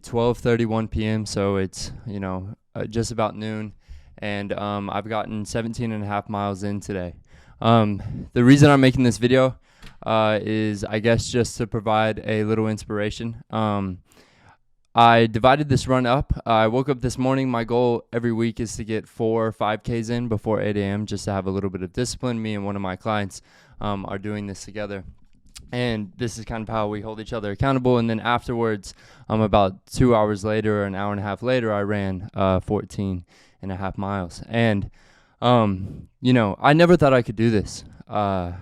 12:31 p.m. So it's just about noon, and I've gotten 17 and a half miles in today. The reason I'm making this video is, I guess, just to provide a little inspiration. I divided this run up. I woke up this morning. My goal every week is to get 4 or 5Ks in before 8 a.m. just to have a little bit of discipline. Me and one of my clients are doing this together. And this is kind of how we hold each other accountable. And then afterwards, about 2 hours later, or an hour and a half later, I ran 14 and a half miles. And, I never thought I could do this. If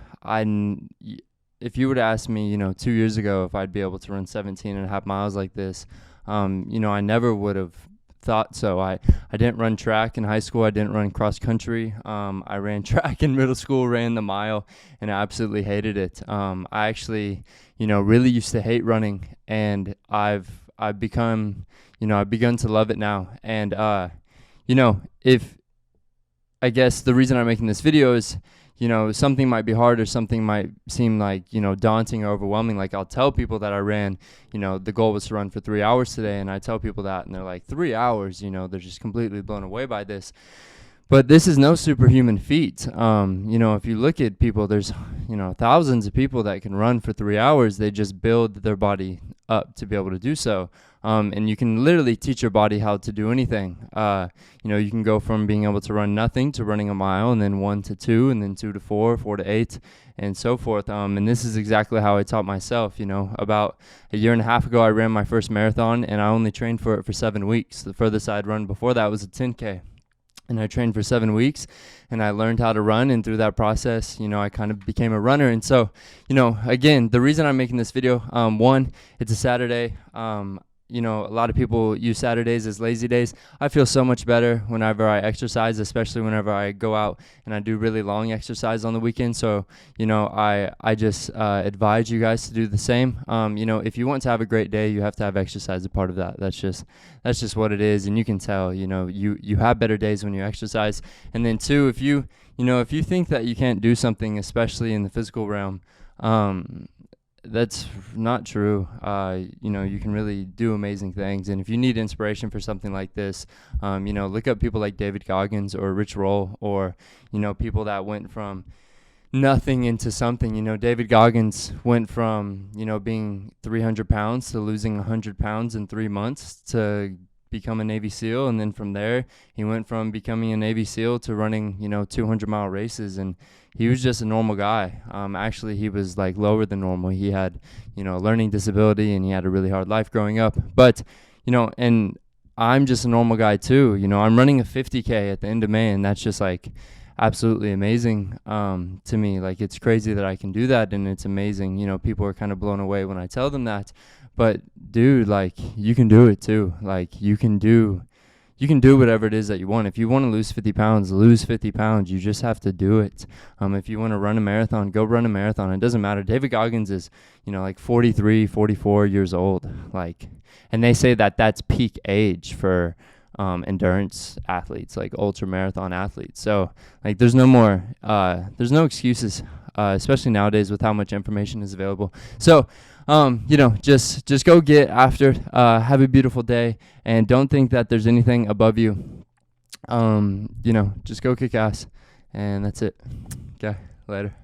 you would ask me, 2 years ago, if I'd be able to run 17 and a half miles like this, I never would have thought so. I didn't run track in high school. I didn't run cross country. I ran track in middle school, ran the mile, and I absolutely hated it. I actually, really used to hate running, and I've begun to love it now. And if I guess the reason I'm making this video is, something might be hard, or something might seem like, daunting or overwhelming. Like, I'll tell people that I ran, the goal was to run for 3 hours today, and I tell people that, and they're like, 3 hours, they're just completely blown away by this. But this is no superhuman feat. If you look at people, there's, thousands of people that can run for 3 hours. They just build their body up to be able to do so. And you can literally teach your body how to do anything. You can go from being able to run nothing to running a mile, and then 1 to 2, and then 2 to 4, 4 to 8, and so forth. And this is exactly how I taught myself. About a year and a half ago, I ran my first marathon, and I only trained for it for 7 weeks. The furthest I'd run before that was a 10K. And I trained for 7 weeks, and I learned how to run. And through that process, I kind of became a runner. And so, again, the reason I'm making this video, one, it's a Saturday. A lot of people use Saturdays as lazy days. I feel so much better whenever I exercise, especially whenever I go out and I do really long exercise on the weekend. So, I just advise you guys to do the same. If you want to have a great day, you have to have exercise a part of that. That's just what it is. And you can tell, you have better days when you exercise. And then two, if you think that you can't do something, especially in the physical realm, that's not true. You can really do amazing things. And if you need inspiration for something like this, look up people like David Goggins or Rich Roll, or, people that went from nothing into something. David Goggins went from, being 300 pounds to losing 100 pounds in 3 months to become a Navy SEAL. And then from there, he went from becoming a Navy SEAL to running, 200-mile races. And he was just a normal guy. Actually, he was like lower than normal. He had, a learning disability, and he had a really hard life growing up. But, and I'm just a normal guy too. I'm running a 50K at the end of May, and that's just like absolutely amazing to me. Like, it's crazy that I can do that, and it's amazing. People are kind of blown away when I tell them that. But dude, like, you can do it too. Like, you can do whatever it is that you want. If you want to lose 50 pounds, lose 50 pounds. You just have to do it. If you want to run a marathon, go run a marathon. It doesn't matter. David Goggins is, like 43, 44 years old. Like, and they say that that's peak age for endurance athletes, like ultra marathon athletes. So, like, there's no excuses, especially nowadays with how much information is available. So, just go get after it. Have a beautiful day, and don't think that there's anything above you. Just go kick ass, and that's it. Okay, later.